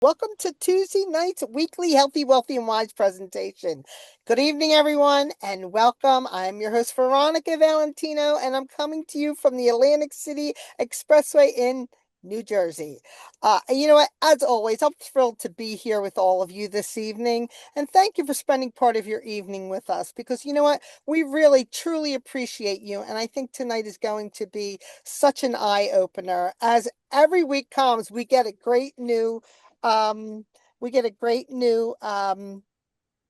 Welcome to Tuesday night's weekly Healthy, Wealthy, and Wise presentation. Good evening, everyone, and welcome. I'm your host, Veronica Valentino, and I'm coming to you from the Atlantic City Expressway in New Jersey. You know what? As always, I'm thrilled to be here with all of you this evening, and thank you for spending part of your evening with us because you know what? We really, truly appreciate you, and I think tonight is going to be such an eye-opener. As every week comes, we get a great new um, we get a great new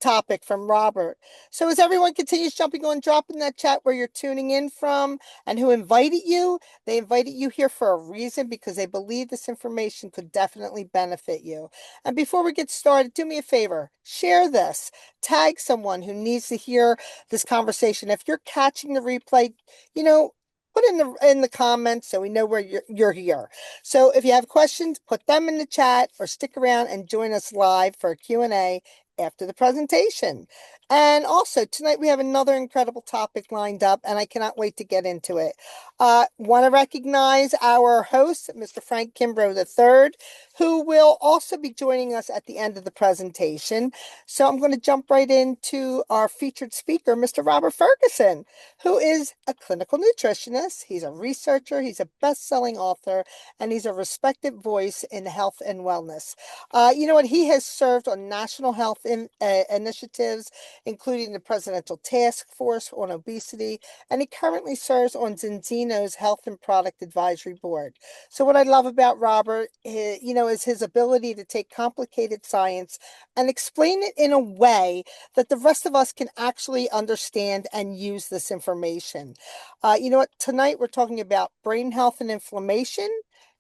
topic from Robert. So as everyone continues jumping on, drop in that chat where you're tuning in from and who invited you. They invited you here for a reason because they believe this information could definitely benefit you. And before we get started, do me a favor, share this, tag someone who needs to hear this conversation. If you're catching the replay, you know, put in the comments so we know where you're here. So if you have questions, put them in the chat or stick around and join us live for a Q&A after the presentation. And also, tonight we have another incredible topic lined up, and I cannot wait to get into it. Want to recognize our host, Mr. Frank Kimbrough III, who will also be joining us at the end of the presentation. So I'm going to jump right into our featured speaker, Mr. Robert Ferguson, who is a clinical nutritionist. He's a researcher, he's a best-selling author, and he's a respected voice in health and wellness. You know what? He has served on national health initiatives, including the Presidential Task Force on Obesity, and he currently serves on Zinzino's Health and Product Advisory Board. So what I love about Robert, is his ability to take complicated science and explain it in a way that the rest of us can actually understand and use this information. You know what? Tonight we're talking about brain health and inflammation.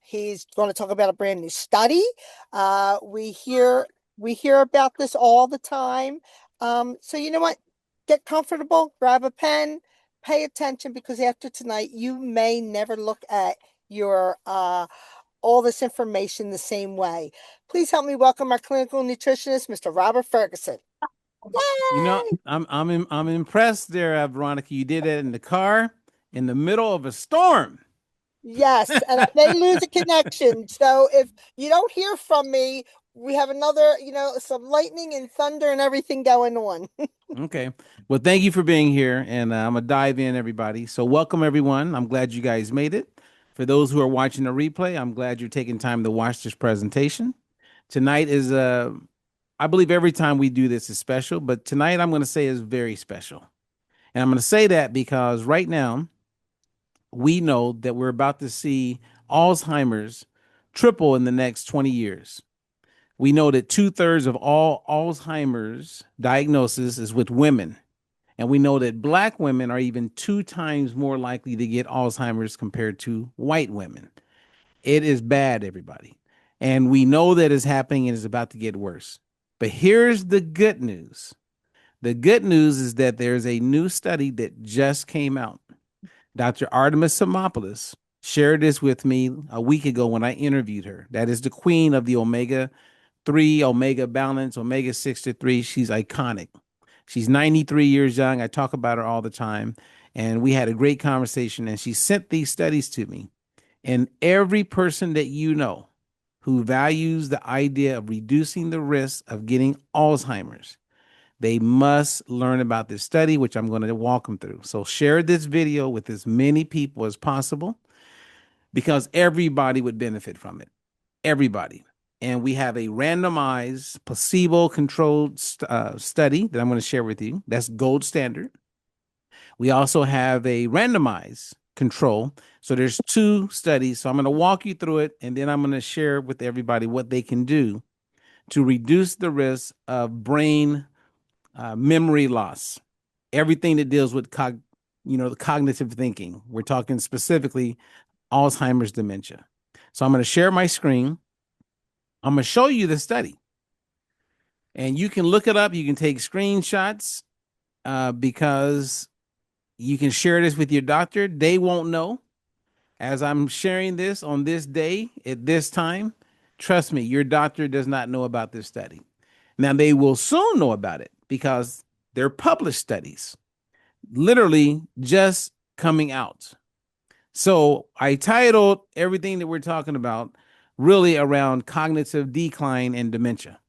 He's going to talk about a brand new study. We hear about this all the time. So you know what? Get comfortable, grab a pen, pay attention because after tonight you may never look at your all this information the same way. Please help me welcome our clinical nutritionist, Mr. Robert Ferguson. You know, Yay! I'm impressed there, Veronica. You did it in the car in the middle of a storm. Yes, and I may lose a connection. So if you don't hear from me, we have another, some lightning and thunder and everything going on. Okay. Well, thank you for being here, and I'm gonna dive in, everybody. So, welcome everyone. I'm glad you guys made it. For those who are watching the replay, I'm glad you're taking time to watch this presentation. Tonight is I believe every time we do this is special, but tonight I'm going to say is very special. And I'm going to say that because right now we know that we're about to see Alzheimer's triple in the next 20 years. We know that two-thirds of all Alzheimer's diagnosis is with women. And we know that Black women are even 2 times more likely to get Alzheimer's compared to white women. It is bad, everybody. And we know that it's happening and it's about to get worse. But here's the good news. The good news is that there's a new study that just came out. Dr. Artemis Simopoulos shared this with me a week ago when I interviewed her. That is the queen of the omega-3, omega balance, omega-6 to 3. She's iconic. She's 93 years young. I talk about her all the time. And we had a great conversation. And she sent these studies to me. And every person that you know who values the idea of reducing the risk of getting Alzheimer's, they must learn about this study, which I'm going to walk them through. So share this video with as many people as possible because everybody would benefit from it. Everybody. And we have a randomized, placebo-controlled study that I'm going to share with you. That's gold standard. We also have a randomized control. So there's 2 studies. So I'm going to walk you through it, and then I'm going to share with everybody what they can do to reduce the risk of brain memory loss, everything that deals with the cognitive thinking. We're talking specifically Alzheimer's dementia. So I'm going to share my screen. I'm going to show you the study, and you can look it up. You can take screenshots because you can share this with your doctor. They won't know as I'm sharing this on this day at this time. Trust me, your doctor does not know about this study. Now, they will soon know about it because they're published studies, literally just coming out. So I titled everything that we're talking about really around cognitive decline and dementia.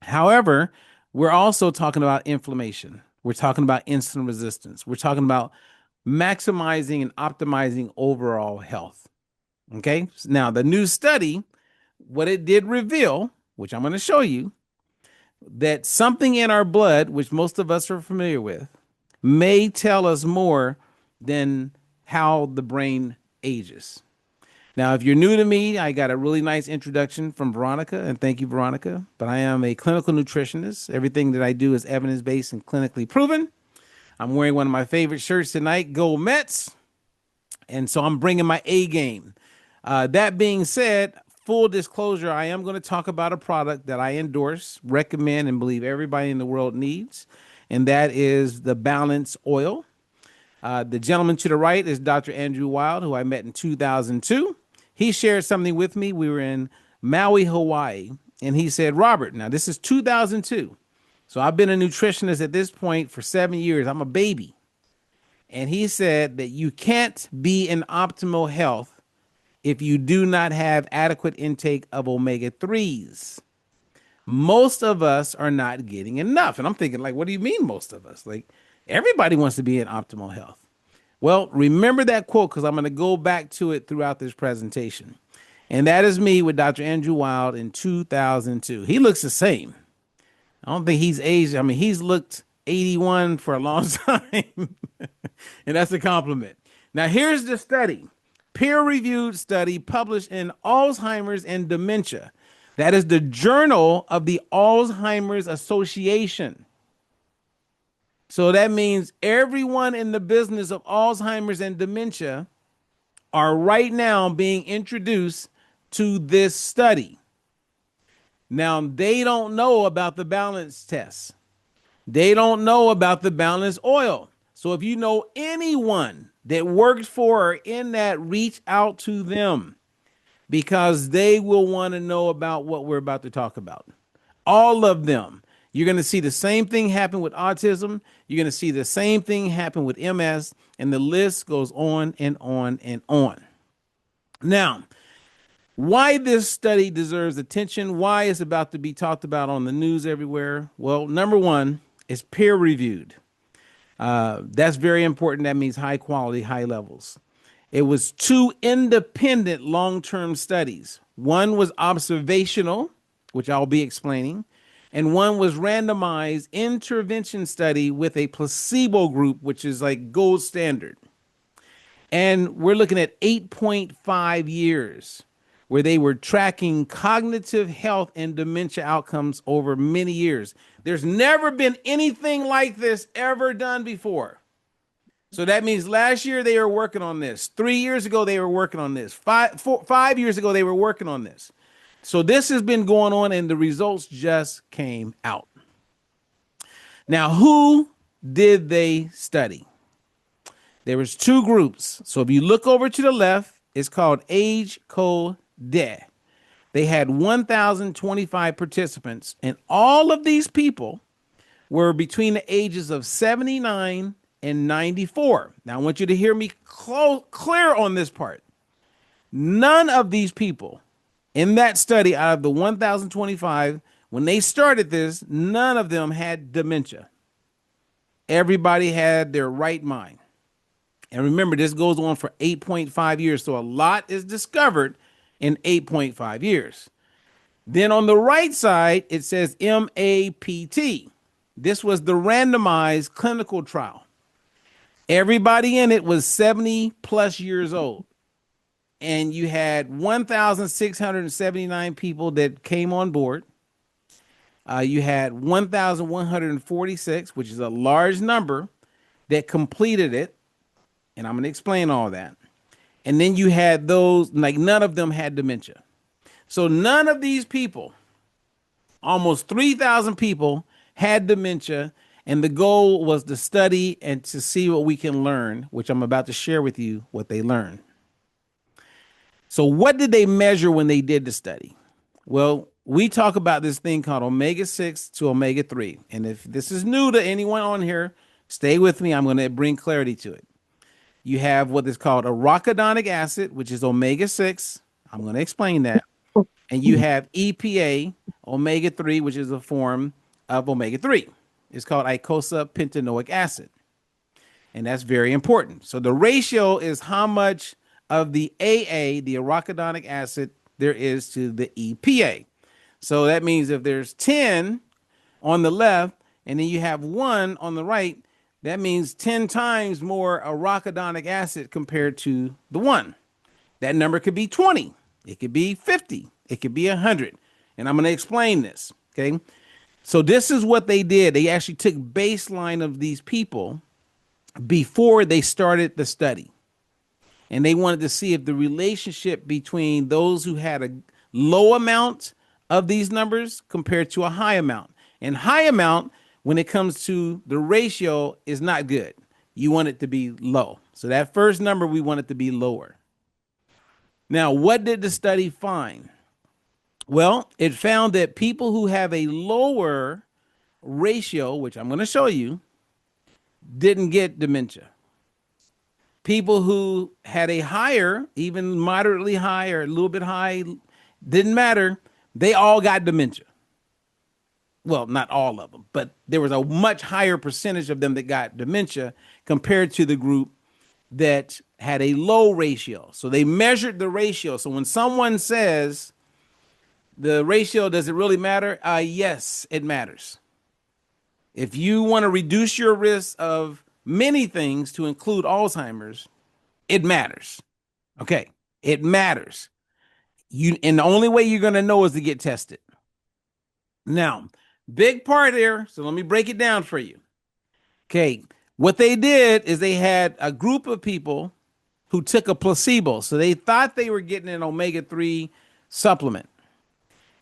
However, we're also talking about inflammation. We're talking about insulin resistance. We're talking about maximizing and optimizing overall health. Okay. Now, the new study, what it did reveal, which I'm going to show you, that something in our blood, which most of us are familiar with, may tell us more than how the brain ages. Now, if you're new to me, I got a really nice introduction from Veronica, and thank you, Veronica. But I am a clinical nutritionist. Everything that I do is evidence based and clinically proven. I'm wearing one of my favorite shirts tonight, Go Mets. And so I'm bringing my A game. That being said, full disclosure, I am going to talk about a product that I endorse, recommend, and believe everybody in the world needs, and that is the Balance Oil. The gentleman to the right is Dr. Andrew Wild, who I met in 2002. He shared something with me. We were in Maui, Hawaii, and he said, Robert, now this is 2002. So I've been a nutritionist at this point for 7 years. I'm a baby. And he said that you can't be in optimal health if you do not have adequate intake of omega 3s. Most of us are not getting enough. And I'm thinking, like, what do you mean, most of us? Like, everybody wants to be in optimal health. Well, remember that quote because I'm going to go back to it throughout this presentation. And that is me with Dr. Andrew Wild in 2002. He looks the same. I don't think he's aged. I mean, he's looked 81 for a long time. And that's a compliment. Now, here's the study, peer-reviewed study published in Alzheimer's and Dementia. That is the Journal of the Alzheimer's Association. So that means everyone in the business of Alzheimer's and dementia are right now being introduced to this study. Now, they don't know about the balance test. They don't know about the balance oil. So if you know anyone that works for or in that, reach out to them because they will want to know about what we're about to talk about. All of them. You're going to see the same thing happen with autism. You're going to see the same thing happen with MS, and the list goes on and on and on. Now, why this study deserves attention, why it's about to be talked about on the news everywhere. Well, number one, it's peer reviewed. That's very important. That means high quality, high levels. It was two independent long-term studies. One was observational, which I'll be explaining, and one was randomized intervention study with a placebo group, which is like gold standard. And we're looking at 8.5 years where they were tracking cognitive health and dementia outcomes over many years. There's never been anything like this ever done before. So that means last year they were working on this. 3 years ago, they were working on this. 5 years ago, they were working on this. So this has been going on and the results just came out. Now, who did they study? There was two groups. So if you look over to the left, it's called Age Code De. They had 1,025 participants, and all of these people were between the ages of 79 and 94. Now, I want you to hear me clear on this part. None of these people in that study, out of the 1,025, when they started this, none of them had dementia. Everybody had their right mind. And remember, this goes on for 8.5 years. So a lot is discovered in 8.5 years. Then on the right side, it says MAPT. This was the randomized clinical trial. Everybody in it was 70 plus years old. And you had 1,679 people that came on board. You had 1,146, which is a large number, that completed it. And I'm going to explain all that. And then you had those, like none of them had dementia. So none of these people, almost 3,000 people, had dementia. And the goal was to study and to see what we can learn, which I'm about to share with you what they learned. So what did they measure when they did the study? Well, we talk about this thing called omega-6 to omega-3. And if this is new to anyone on here, stay with me. I'm going to bring clarity to it. You have what is called arachidonic acid, which is omega-6. I'm going to explain that. And you have EPA, omega 3, which is a form of omega 3. It's called eicosapentaenoic acid. And that's very important. So the ratio is how much of the AA, the arachidonic acid, there is to the EPA. So that means if there's 10 on the left and then you have 1 on the right, that means 10 times more arachidonic acid compared to the 1. That number could be 20. It could be 50. It could be 100. And I'm going to explain this. Okay. So this is what they did. They actually took baseline of these people before they started the study. And they wanted to see if the relationship between those who had a low amount of these numbers compared to a high amount. And high amount, when it comes to the ratio, is not good. You want it to be low. So that first number, we want it to be lower. Now, what did the study find? Well, it found that people who have a lower ratio, which I'm going to show you, didn't get dementia. People who had a higher, even moderately high or a little bit high, didn't matter. They all got dementia. Well, not all of them, but there was a much higher percentage of them that got dementia compared to the group that had a low ratio. So they measured the ratio. So when someone says the ratio, does it really matter? Yes, it matters. If you want to reduce your risk of many things to include Alzheimer's, it matters. Okay, it matters. And the only way you're going to know is to get tested. Now, big part there. So let me break it down for you. Okay, what they did is they had a group of people who took a placebo. So they thought they were getting an omega 3 supplement.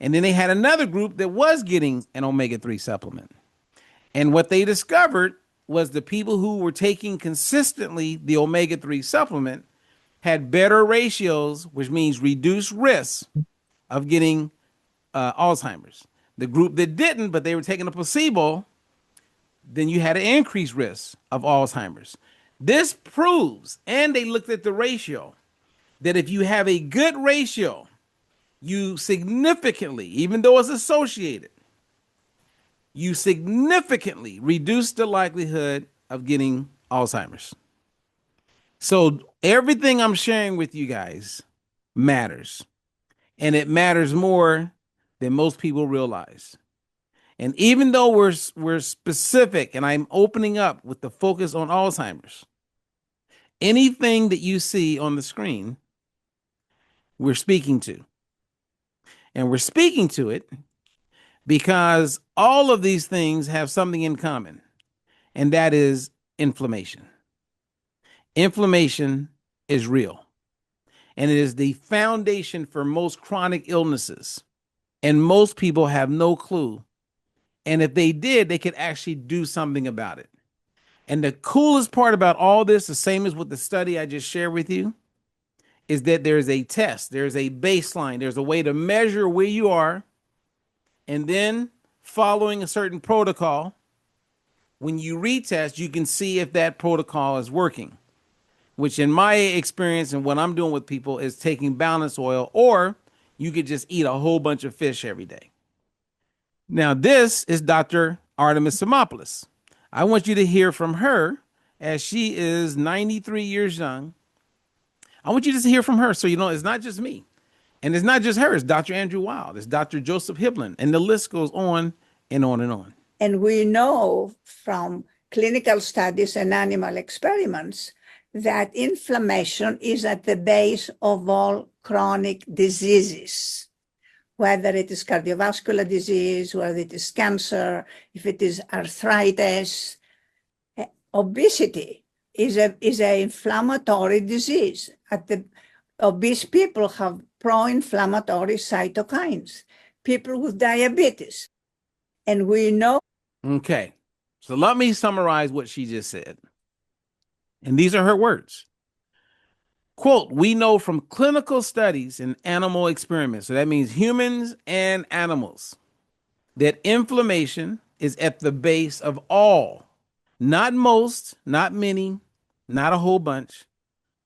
And then they had another group that was getting an omega 3 supplement. And what they discovered was the people who were taking consistently the omega 3 supplement had better ratios, which means reduced risk of getting Alzheimer's. The group that didn't, but they were taking a placebo, then you had an increased risk of Alzheimer's. This proves, and they looked at the ratio, that if you have a good ratio, you significantly, even though it's associated, you significantly reduce the likelihood of getting Alzheimer's. So everything I'm sharing with you guys matters, and it matters more than most people realize. And even though we're specific and I'm opening up with the focus on Alzheimer's, anything that you see on the screen, we're speaking to. And we're speaking to it because all of these things have something in common, and that is inflammation. Inflammation is real, and it is the foundation for most chronic illnesses. And most people have no clue. And if they did, they could actually do something about it. And the coolest part about all this, the same as with the study I just shared with you, is that there's a test, there's a baseline, there's a way to measure where you are. And then following a certain protocol, when you retest, you can see if that protocol is working, which in my experience and what I'm doing with people is taking balance oil, or you could just eat a whole bunch of fish every day. Now, this is Dr. Artemis Simopoulos. I want you to hear from her as she is 93 years young. I want you to hear from her so you know it's not just me. And it's not just her. It's Dr. Andrew Wild. It's Dr. Joseph Hiblin. And the list goes on and on and on. And we know from clinical studies and animal experiments that inflammation is at the base of all chronic diseases, whether it is cardiovascular disease, whether it is cancer, if it is arthritis. Obesity is an inflammatory disease. Obese people have pro-inflammatory cytokines, people with diabetes. And we know. Okay, so let me summarize what she just said. And these are her words. Quote, we know from clinical studies and animal experiments, so that means humans and animals, that inflammation is at the base of all, not most, not many, not a whole bunch,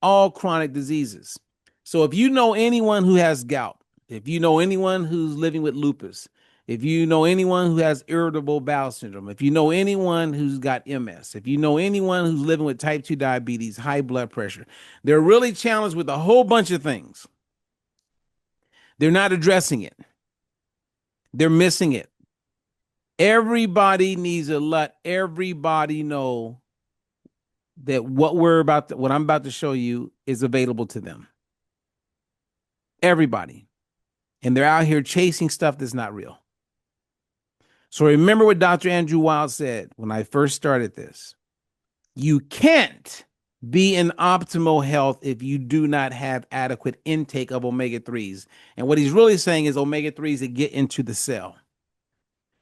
all chronic diseases. So if you know anyone who has gout, if you know anyone who's living with lupus, if you know anyone who has irritable bowel syndrome, if you know anyone who's got MS, if you know anyone who's living with type 2 diabetes, high blood pressure, they're really challenged with a whole bunch of things. They're not addressing it. They're missing it. Everybody needs to let everybody know that what I'm about to show you is available to them. Everybody. And they're out here chasing stuff that's not real. So remember what Dr. Andrew Weil said when I first started this. You can't be in optimal health if you do not have adequate intake of omega-3s. And what he's really saying is omega-3s that get into the cell.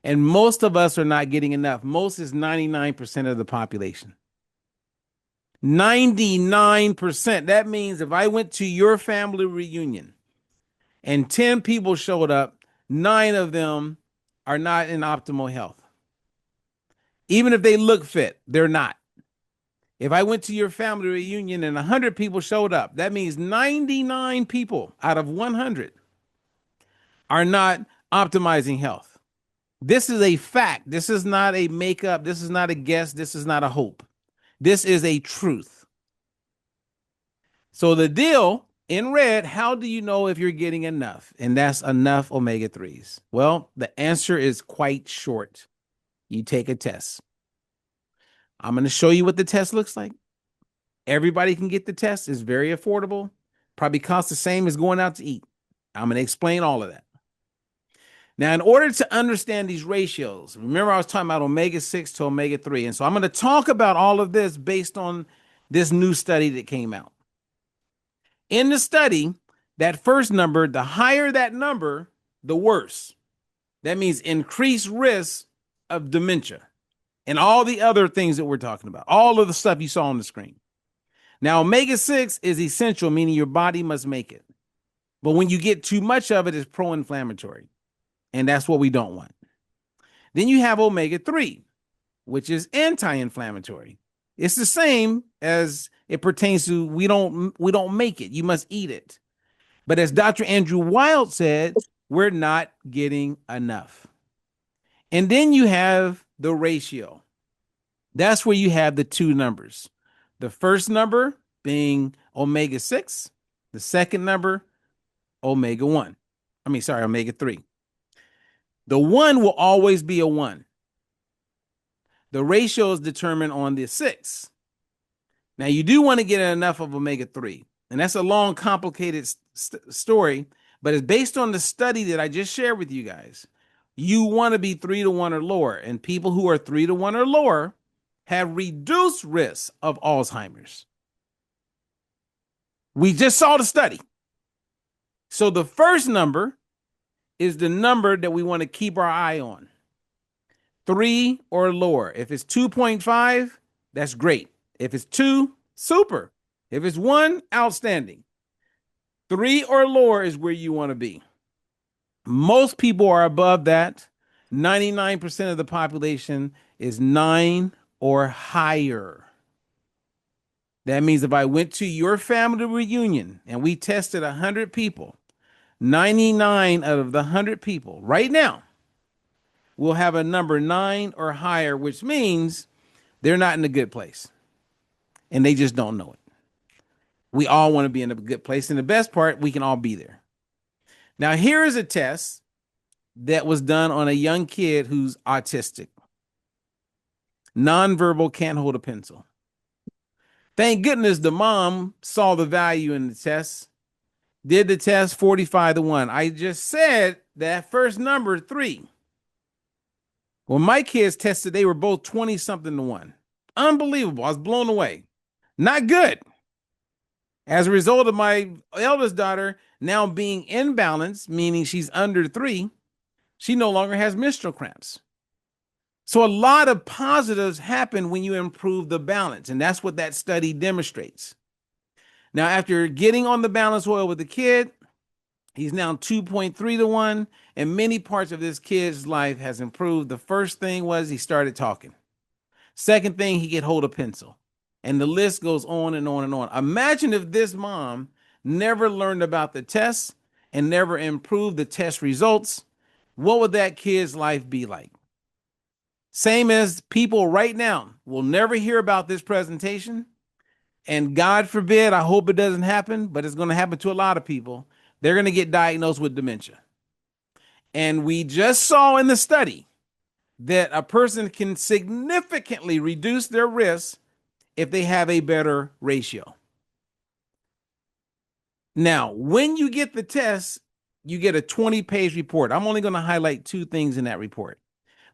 And most of us are not getting enough. Most is 99% of the population. 99%. That means if I went to your family reunion and 10 people showed up, 9 of them are not in optimal health. Even if they look fit, they're not. If I went to your family reunion and 100 people showed up, that means 99 people out of 100 are not optimizing health. This is a fact. This is not a makeup. This is not a guess. This is not a hope. This is a truth. So the deal in red, how do you know if you're getting enough? And that's enough omega-3s. Well, the answer is quite short. You take a test. I'm going to show you what the test looks like. Everybody can get the test. It's very affordable. Probably costs the same as going out to eat. I'm going to explain all of that. Now, in order to understand these ratios, remember I was talking about omega-6 to omega-3. And so I'm going to talk about all of this based on this new study that came out. In the study, that first number, the higher that number, the worse. That means increased risk of dementia and all the other things that we're talking about, all of the stuff you saw on the screen. Now, omega-6 is essential, meaning your body must make it. But when you get too much of it, it's pro-inflammatory. And that's what we don't want. Then you have omega-3, which is anti-inflammatory. It's the same as it pertains to we don't make it. You must eat it. But as Dr. Andrew Weil said, we're not getting enough. And then you have the ratio. That's where you have the two numbers. The first number being omega-6, the second number, omega-3. The 1 will always be a 1. The ratio is determined on the 6. Now, you do want to get enough of omega-3, and that's a long, complicated story, but it's based on the study that I just shared with you guys. You want to be 3 to 1 or lower, and people who are 3 to 1 or lower have reduced risk of Alzheimer's. We just saw the study. So the first number is the number that we want to keep our eye on. 3 or lower. If it's 2.5, that's great. If it's 2, super. If it's 1, outstanding. 3 or lower is where you want to be. Most people are above that. 99% of the population is 9 or higher. That means if I went to your family reunion and we tested 100 people, 99 out of the 100 people right now will have a number 9 or higher, which means they're not in a good place. And they just don't know it. We all want to be in a good place. And the best part, we can all be there. Now, here is a test that was done on a young kid who's autistic. Nonverbal, can't hold a pencil. Thank goodness the mom saw the value in the test, did the test 45 to 1. I just said that first number, 3. When my kids tested, they were both 20 something to 1. Unbelievable. I was blown away. Not good. As a result of my eldest daughter now being imbalanced, meaning she's under 3, she no longer has menstrual cramps. So a lot of positives happen when you improve the balance, and that's what that study demonstrates. Now, after getting on the balance oil with the kid, he's now 2.3 to 1, and many parts of this kid's life has improved. The first thing was he started talking. Second thing, he could hold a pencil. And the list goes on and on and on. Imagine if this mom never learned about the tests and never improved the test results, what would that kid's life be like? Same as people right now will never hear about this presentation. And God forbid, I hope it doesn't happen, but it's going to happen to a lot of people. They're going to get diagnosed with dementia. And we just saw in the study that a person can significantly reduce their risk if they have a better ratio. Now, when you get the test, you get a 20-page report. I'm only going to highlight 2 things in that report.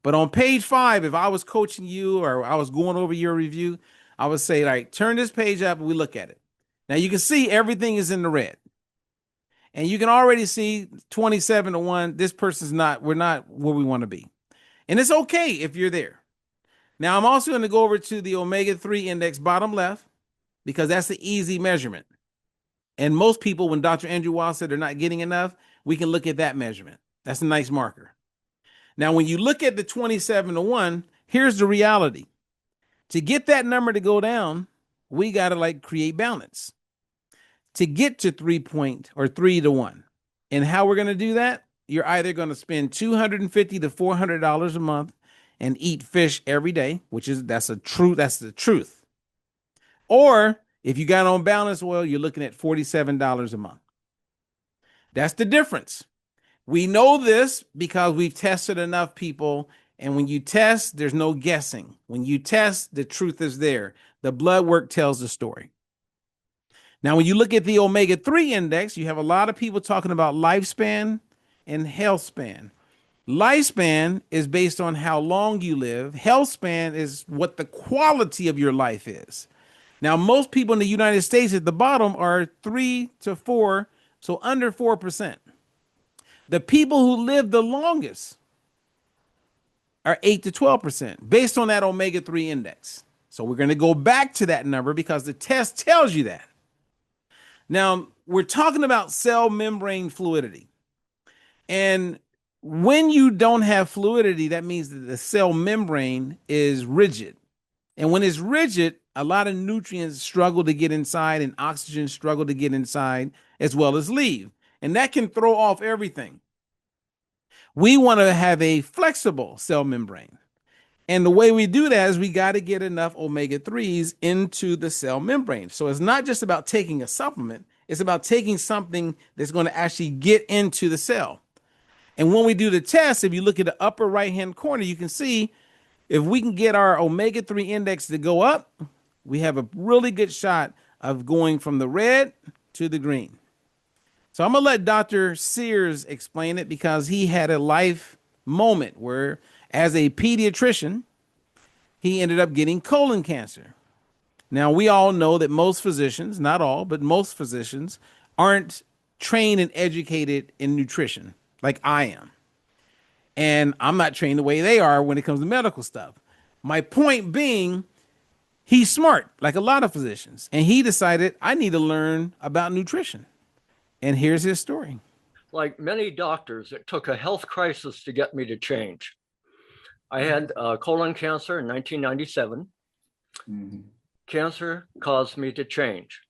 But on page 5, if I was coaching you or I was going over your review, I would say, all right, turn this page up and we look at it. Now you can see everything is in the red. And you can already see 27-1, this person's we're not where we want to be. And it's okay if you're there. Now I'm also going to go over to the omega-3 index bottom left, because that's the easy measurement. And most people, when Dr. Andrew Weil said they're not getting enough, we can look at that measurement. That's a nice marker. Now, when you look at the 27-1, here's the reality. To get that number to go down, we got to create balance to get to 3-1. And how we're going to do that? You're either going to spend $250 to $400 a month and eat fish every day, that's the truth. Or if you got on balance oil, you're looking at $47 a month. That's the difference. We know this because we've tested enough people, and when you test, there's no guessing. When you test, the truth is there. The blood work tells the story. Now, when you look at the omega-3 index, you have a lot of people talking about lifespan and health span. Lifespan is based on how long you live. Health span is what the quality of your life is. Now, most people in the United States at the bottom are 3 to 4, so under 4%. The people who live the longest are 8 to 12% based on that omega-3 index. So we're going to go back to that number because the test tells you that. Now, we're talking about cell membrane fluidity. And when you don't have fluidity, that means that the cell membrane is rigid. And when it's rigid, a lot of nutrients struggle to get inside and oxygen struggle to get inside as well as leave. And that can throw off everything. We want to have a flexible cell membrane. And the way we do that is we got to get enough omega-3s into the cell membrane. So it's not just about taking a supplement. It's about taking something that's going to actually get into the cell. And when we do the test, if you look at the upper right-hand corner, you can see if we can get our omega-3 index to go up, we have a really good shot of going from the red to the green. So I'm going to let Dr. Sears explain it because he had a life moment where, as a pediatrician, he ended up getting colon cancer. Now, we all know that most physicians, not all, but most physicians aren't trained and educated in nutrition like I am. And I'm not trained the way they are when it comes to medical stuff. My point being, he's smart, like a lot of physicians. And he decided, I need to learn about nutrition. And here's his story. Like many doctors, it took a health crisis to get me to change. I had colon cancer in 1997. Mm-hmm. Cancer caused me to change.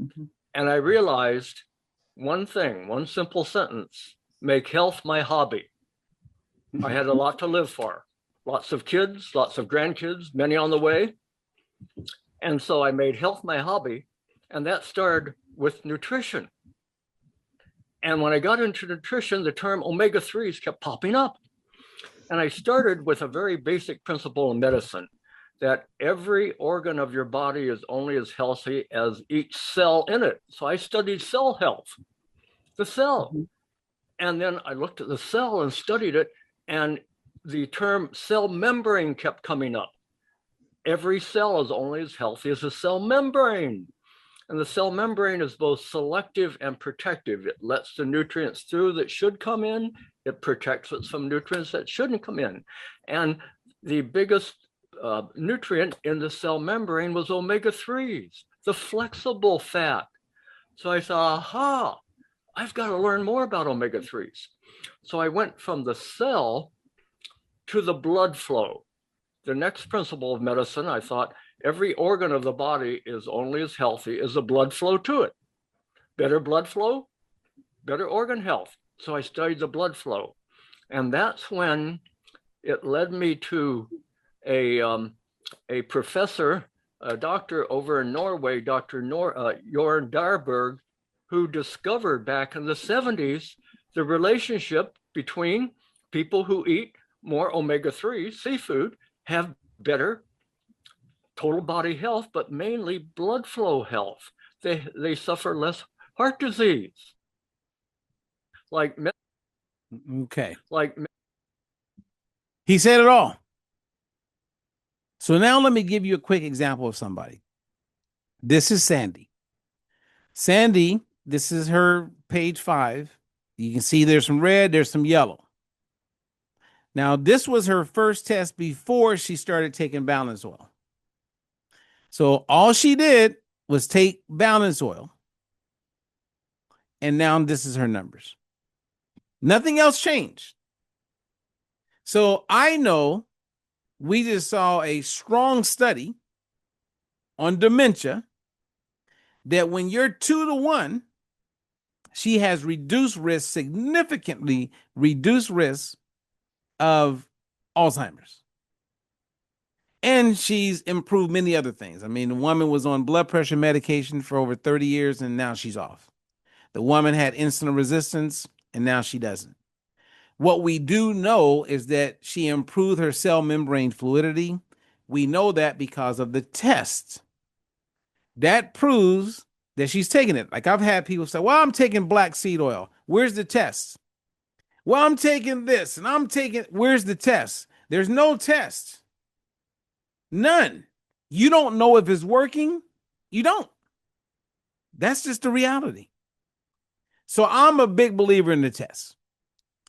Mm-hmm. And I realized one thing, one simple sentence: make health my hobby. Mm-hmm. I had a lot to live for. Lots of kids, lots of grandkids, many on the way. And so I made health my hobby, and that started with nutrition. And when I got into nutrition, the term omega-3s kept popping up. And I started with a very basic principle in medicine, that every organ of your body is only as healthy as each cell in it. So I studied cell health, the cell. Mm-hmm. And then I looked at the cell and studied it, and the term cell membrane kept coming up. Every cell is only as healthy as the cell membrane. And the cell membrane is both selective and protective. It lets the nutrients through that should come in. It protects us from nutrients that shouldn't come in. And the biggest nutrient in the cell membrane was omega-3s, the flexible fat. So I thought, aha, I've got to learn more about omega-3s. So I went from the cell to the blood flow. The next principle of medicine, I thought, every organ of the body is only as healthy as the blood flow to it. Better blood flow, better organ health. So I studied the blood flow. And that's when it led me to a professor, a doctor over in Norway, Dr. Jorn Darberg, who discovered back in the 70s the relationship between people who eat more omega-3 seafood have better total body health, but mainly blood flow health. They suffer less heart disease. Okay. He said it all. So now let me give you a quick example of somebody. This is Sandy. Sandy, this is her page 5. You can see there's some red, there's some yellow. Now, this was her first test before she started taking balance oil. So all she did was take balance oil. And now this is her numbers. Nothing else changed. So I know we just saw a strong study on dementia that when you're 2-to-1, she has reduced risk, significantly reduced risk of Alzheimer's. And she's improved many other things. I mean, the woman was on blood pressure medication for over 30 years, and now she's off. The woman had insulin resistance, and now she doesn't. What we do know is that she improved her cell membrane fluidity. We know that because of the test. That proves that she's taking it. Like I've had people say, well, I'm taking black seed oil. Where's the test? Well, I'm taking this and I'm taking, where's the test? There's no test. None. You don't know if it's working. You don't. That's just the reality. So I'm a big believer in the test.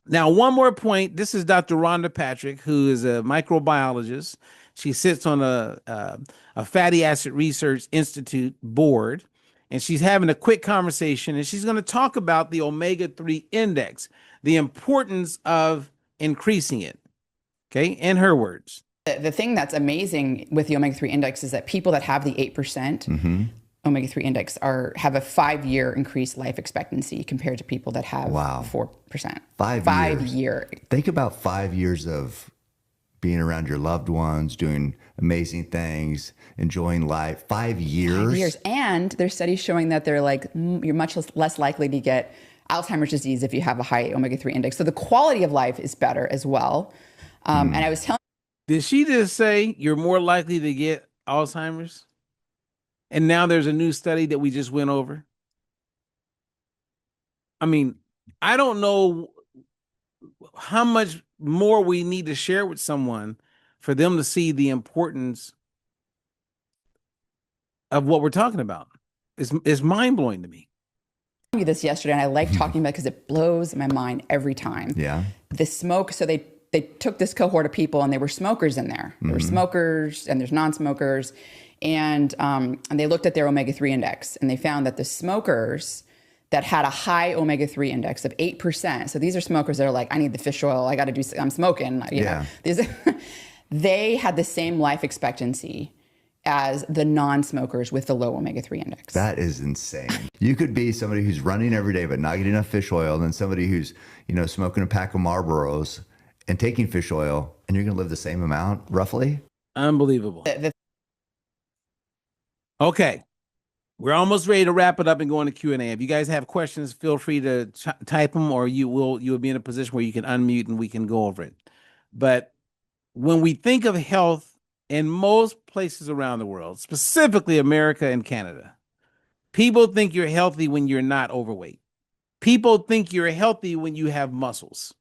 Now, one more point. This is Dr. Rhonda Patrick, who is a microbiologist. She sits on a fatty acid research institute board, and she's having a quick conversation, and she's going to talk about the omega-3 index, the importance of increasing it. Okay, in her words. The thing that's amazing with the omega-3 index is that people that have the 8% omega-3 index have a 5-year increased life expectancy compared to people that have 4%. 5 year. Think about 5 years of being around your loved ones, doing amazing things, enjoying life. 5 years. 5 years. And there's studies showing that they're like, you're much less likely to get Alzheimer's disease if you have a high omega-3 index. So the quality of life is better as well. And I was telling. Did she just say you're more likely to get Alzheimer's? And now there's a new study that we just went over. I mean, I don't know how much more we need to share with someone for them to see the importance of what we're talking about. It's mind-blowing to me. I told you this yesterday, and I like talking about it because it blows my mind every time. Yeah. The smoke, so they took this cohort of people, and they were smokers in there. There were smokers, and there's non-smokers. And they looked at their omega-3 index, and they found that the smokers that had a high omega-3 index of 8%, so these are smokers that are like, I need the fish oil, I'm smoking, you know. They had the same life expectancy as the non-smokers with the low omega-3 index. That is insane. You could be somebody who's running every day but not getting enough fish oil, and then somebody who's, smoking a pack of Marlboros and taking fish oil, and you're going to live the same amount, roughly? Unbelievable. Okay, we're almost ready to wrap it up and go into Q&A. If you guys have questions, feel free to type them, or you will be in a position where you can unmute and we can go over it. But when we think of health in most places around the world, specifically America and Canada, people think you're healthy when you're not overweight. People think you're healthy when you have muscles.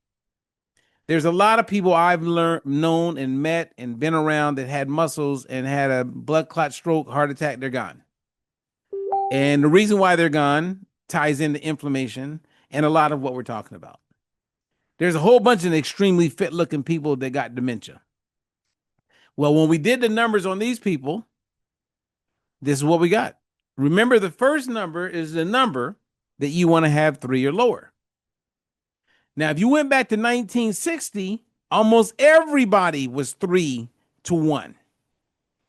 There's a lot of people I've known and met and been around that had muscles and had a blood clot, stroke, heart attack. They're gone. And the reason why they're gone ties into inflammation and a lot of what we're talking about. There's a whole bunch of extremely fit looking people that got dementia. Well, when we did the numbers on these people, this is what we got. Remember, the first number is the number that you want to have 3 or lower. Now, if you went back to 1960, almost everybody was 3-to-1.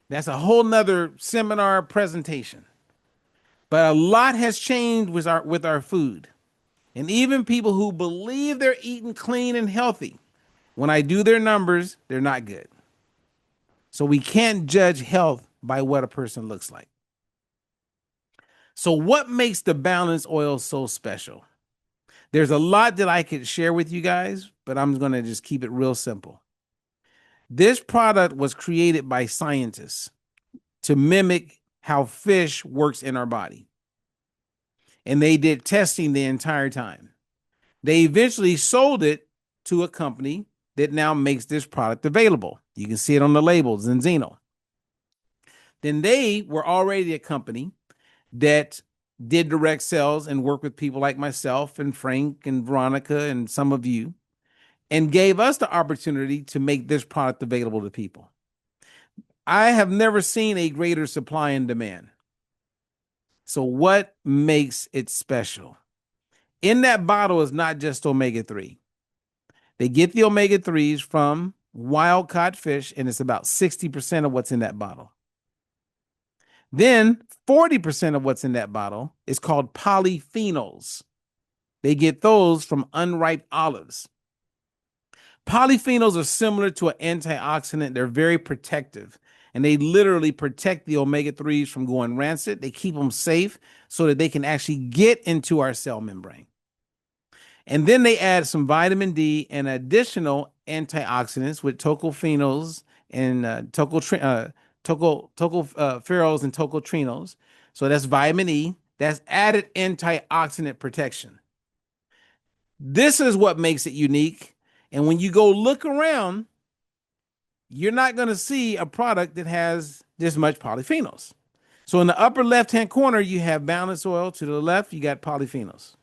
That's a whole nother seminar presentation. But a lot has changed with our food. And even people who believe they're eating clean and healthy, when I do their numbers, they're not good. So we can't judge health by what a person looks like. So what makes the balance oil so special? There's a lot that I could share with you guys, but I'm going to just keep it real simple. This product was created by scientists to mimic how fish works in our body. And they did testing the entire time. They eventually sold it to a company that now makes this product available. You can see it on the label, Zinzino. Then they were already a company that did direct sales and worked with people like myself and Frank and Veronica and some of you, and gave us the opportunity to make this product available to people. I have never seen a greater supply and demand. So what makes it special? In that bottle is not just omega-3. They get the omega-3s from wild caught fish, and it's about 60% of what's in that bottle. Then 40% of what's in that bottle is called polyphenols. They get those from unripe olives. Polyphenols are similar to an antioxidant. They're very protective, and they literally protect the omega-3s from going rancid. They keep them safe so that they can actually get into our cell membrane. And then they add some vitamin D and additional antioxidants with tocophenols and tocopherols and tocotrienols. So that's vitamin E. That's added antioxidant protection. This is what makes it unique. And when you go look around, you're not going to see a product that has this much polyphenols. So in the upper left-hand corner, you have balance oil. To the left, you got polyphenols.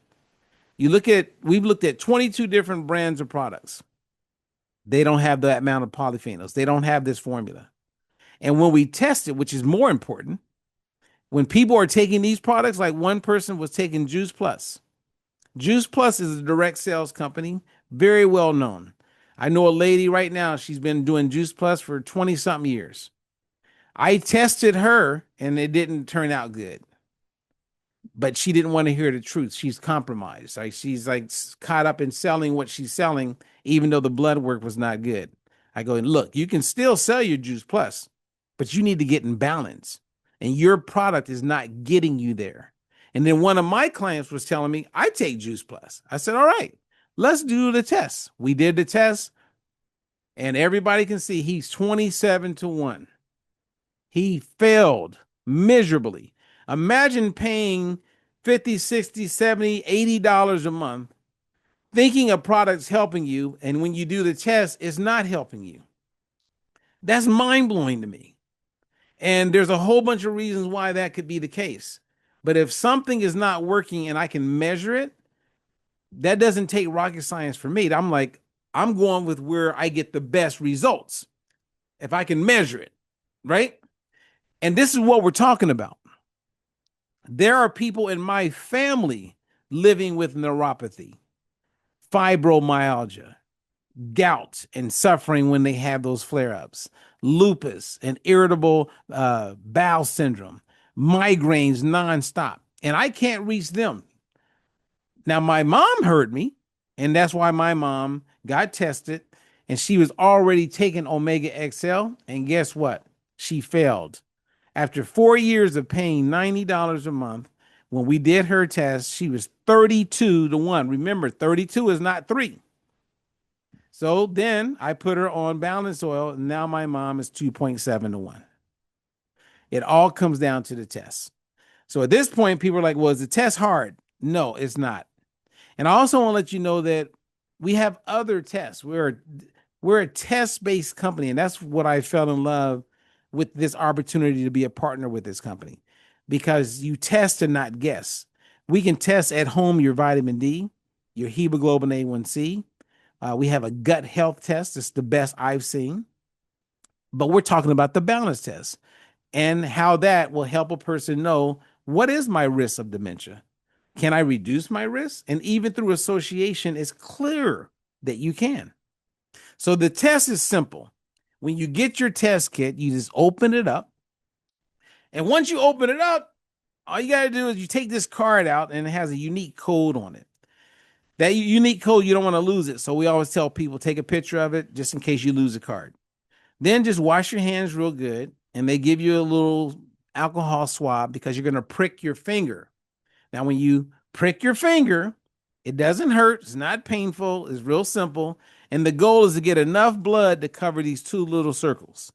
We've looked at 22 different brands of products. They don't have that amount of polyphenols. They don't have this formula. And when we test it, which is more important, when people are taking these products, like one person was taking Juice Plus. Juice Plus is a direct sales company, very well known. I know a lady right now, she's been doing Juice Plus for 20-something years. I tested her, and it didn't turn out good. But she didn't want to hear the truth. She's compromised. She's caught up in selling what she's selling, even though the blood work was not good. I go, look, you can still sell your Juice Plus, but you need to get in balance. And your product is not getting you there. And then one of my clients was telling me, I take Juice Plus. I said, all right, let's do the test. We did the test, and everybody can see he's 27-1. He failed miserably. Imagine paying $50, $60, $70, $80 a month, thinking a product's helping you, and when you do the test, it's not helping you. That's mind-blowing to me. And there's a whole bunch of reasons why that could be the case. But if something is not working and I can measure it, that doesn't take rocket science for me. I'm going with where I get the best results if I can measure it, right? And this is what we're talking about. There are people in my family living with neuropathy, fibromyalgia, gout, and suffering when they have those flare-ups, lupus, and irritable bowel syndrome, migraines nonstop, and I can't reach them. Now, my mom heard me, and that's why my mom got tested, and she was already taking Omega XL, and guess what? She failed. After 4 years of paying $90 a month, when we did her test, she was 32-1. Remember, 32 is not 3. So then I put her on balance oil, and now my mom is 2.7-1. It all comes down to the test. So at this point, people are like, well, is the test hard? No, it's not. And I also want to let you know that we have other tests. We're a test-based company, and that's what I fell in love with this opportunity to be a partner with this company, because you test and not guess. We can test at home your vitamin D, your hemoglobin A1C. We have a gut health test. It's the best I've seen. But we're talking about the balance test and how that will help a person know, what is my risk of dementia? Can I reduce my risk? And even through association, it's clear that you can. So the test is simple. When you get your test kit, you just open it up. And once you open it up, all you got to do is you take this card out, and it has a unique code on it. That unique code, you don't want to lose it. So we always tell people, take a picture of it just in case you lose a card. Then just wash your hands real good. And they give you a little alcohol swab because you're going to prick your finger. Now, when you prick your finger, it doesn't hurt. It's not painful. It's real simple. And the goal is to get enough blood to cover these two little circles.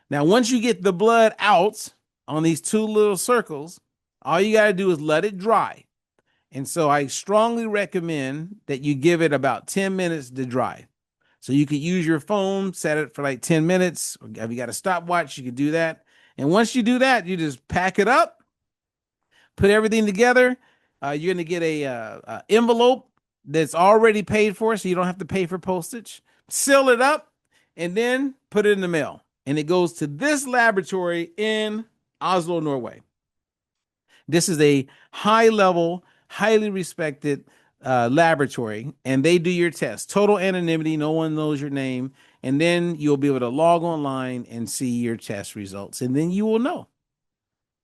Now, once you get the blood out on these two little circles, all you got to do is let it dry. And so I strongly recommend that you give it about 10 minutes to dry. So you could use your phone, set it for like 10 minutes. Or if you got a stopwatch, you could do that. And once you do that, you just pack it up, put everything together. You're going to get a envelope that's already paid for, so you don't have to pay for postage. Seal it up, and then put it in the mail. And it goes to this laboratory in Oslo, Norway. This is a high-level, highly respected laboratory, and they do your test. Total anonymity, no one knows your name, and then you'll be able to log online and see your test results, and then you will know.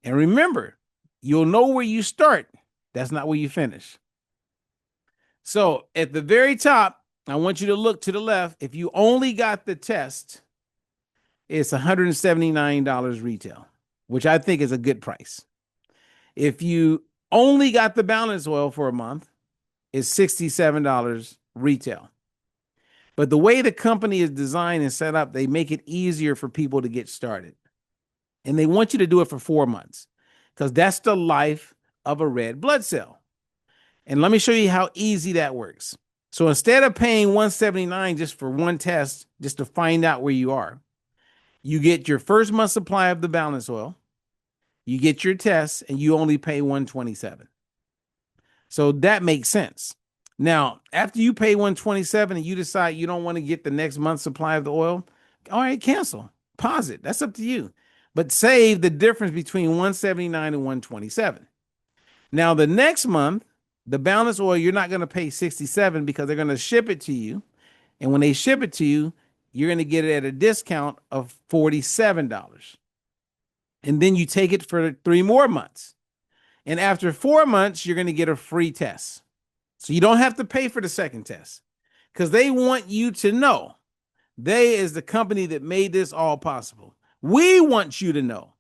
And remember, you'll know where you start. That's not where you finish. So at the very top, I want you to look to the left. If you only got the test, it's $179 retail, which I think is a good price. If you only got the balance oil for a month, it's $67 retail. But the way the company is designed and set up, they make it easier for people to get started. And they want you to do it for 4 months because that's the life of a red blood cell. And let me show you how easy that works. So instead of paying $179 just for one test, just to find out where you are, you get your first month supply of the balance oil, you get your test, and you only pay $127. So that makes sense. Now, after you pay $127 and you decide you don't want to get the next month's supply of the oil, all right, cancel, pause it. That's up to you. But save the difference between $179 and $127. Now, the next month, the balance oil, you're not going to pay $67 because they're going to ship it to you. And when they ship it to you, you're going to get it at a discount of $47. And then you take it for 3 more months. And after 4 months, you're going to get a free test. So you don't have to pay for the second test because they want you to know they is the company that made this all possible. We want you to know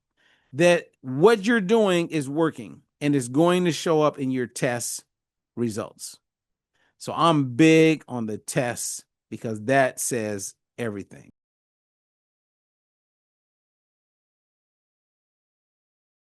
that what you're doing is working and is going to show up in your test results. So I'm big on the tests because that says everything.